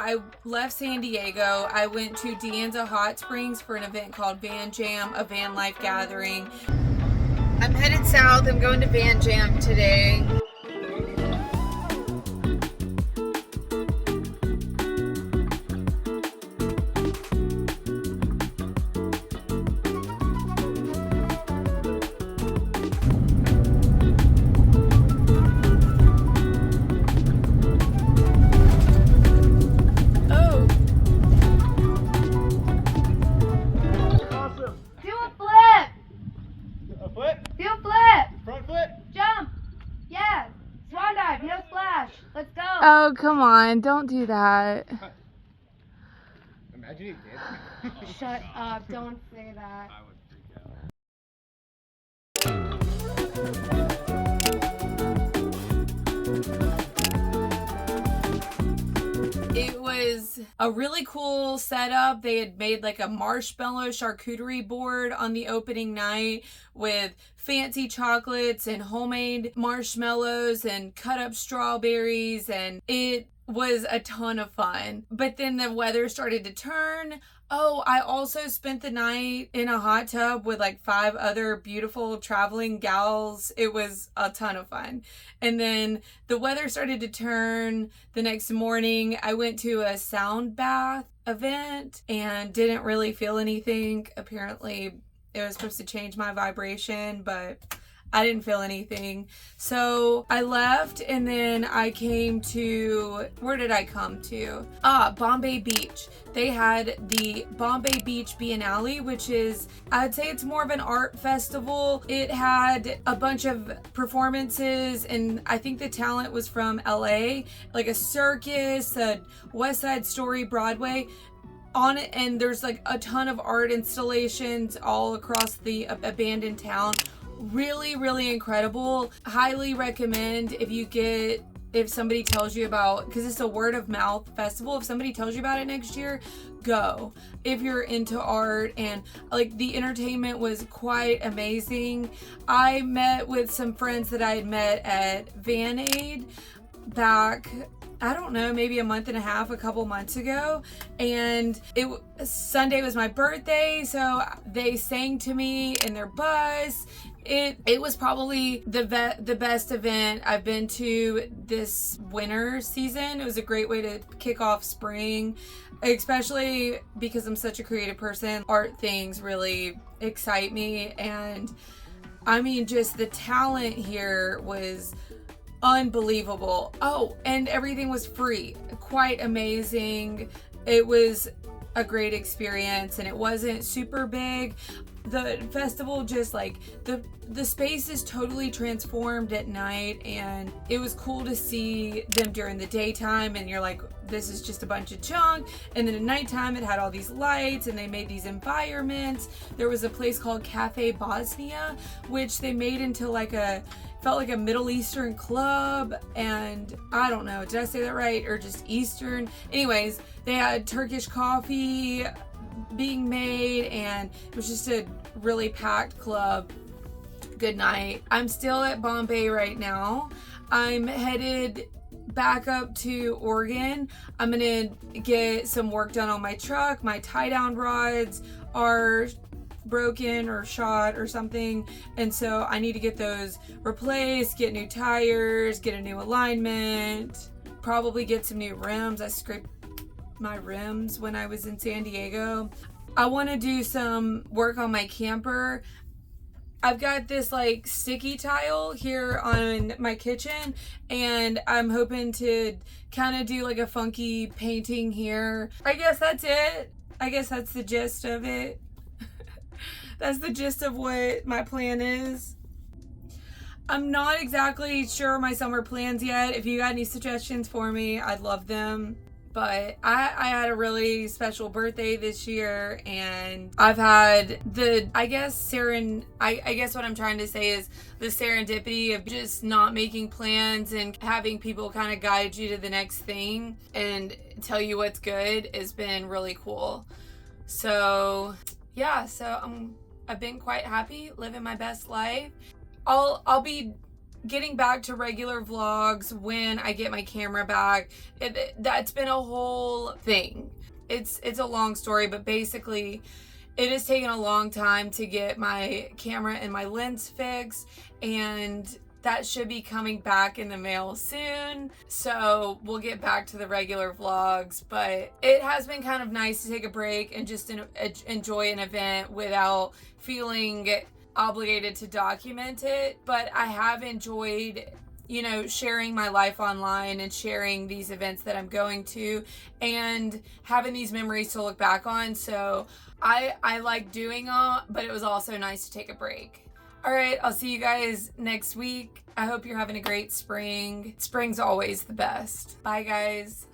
I left San Diego. I went to Deanza Hot Springs for an event called Van Jam, a van life gathering. I'm headed south. I'm going to Van Jam today. Oh, come on. Don't do that. Imagine you did. Shut up. Don't say that. I would freak out. It was a really cool setup. They had made like a marshmallow charcuterie board on the opening night with fancy chocolates and homemade marshmallows and cut up strawberries, and it was a ton of fun. But then the weather started to turn. Oh, I also spent the night in a hot tub with like 5 other beautiful traveling gals. It was a ton of fun. And then the weather started to turn the next morning. I went to a sound bath event and didn't really feel anything. Apparently, it was supposed to change my vibration, but I didn't feel anything. So I left, and then I came to, where did I come to? Bombay Beach. They had the Bombay Beach Biennale, which is, I'd say it's more of an art festival. It had a bunch of performances, and I think the talent was from LA, like a circus, a West Side Story, Broadway on it, and there's like a ton of art installations all across the abandoned town. Really, really incredible. Highly recommend if somebody tells you about, because it's a word of mouth festival, if somebody tells you about it next year, go. If you're into art, and like the entertainment was quite amazing. I met with some friends that I had met at Van Aid back, I don't know, maybe a couple months ago, and Sunday was my birthday, so they sang to me in their bus. It was probably the best event I've been to this winter season. It was a great way to kick off spring, especially because I'm such a creative person. Art things really excite me, and I mean, just the talent here was unbelievable. Oh, and everything was free. Quite amazing. It was a great experience, and it wasn't super big. The festival, just like the space is totally transformed at night, and it was cool to see them during the daytime, and you're like, this is just a bunch of junk. And then at nighttime it had all these lights, and they made these environments. There was a place called Cafe Bosnia, which they made into felt like a Middle Eastern club, and I don't know, did I say that right, or just Eastern? Anyways, they had Turkish coffee being made, and it was just a really packed club. Good night. I'm still at Bombay right now. I'm headed back up to Oregon. I'm gonna get some work done on my truck. My tie-down rods are broken or shot or something, and so I need to get those replaced, get new tires, get a new alignment, probably get some new rims. I scraped my rims when I was in San Diego. I want to do some work on my camper. I've got this like sticky tile here on my kitchen, and I'm hoping to kind of do like a funky painting here. I guess that's it. I guess that's the gist of it. That's the gist of what my plan is. I'm not exactly sure my summer plans yet. If you got any suggestions for me, I'd love them. But I had a really special birthday this year, and I've had I guess what I'm trying to say is the serendipity of just not making plans and having people kind of guide you to the next thing and tell you what's good has been really cool. So yeah, I've been quite happy living my best life. I'll be getting back to regular vlogs when I get my camera back, that's been a whole thing. It's a long story, but basically it has taken a long time to get my camera and my lens fixed, and that should be coming back in the mail soon. So we'll get back to the regular vlogs, but it has been kind of nice to take a break and just enjoy an event without feeling obligated to document it. But I have enjoyed, you know, sharing my life online and sharing these events that I'm going to and having these memories to look back on. So I like doing all, but it was also nice to take a break. All right, I'll see you guys next week. I hope you're having a great spring. Spring's always the best. Bye, guys.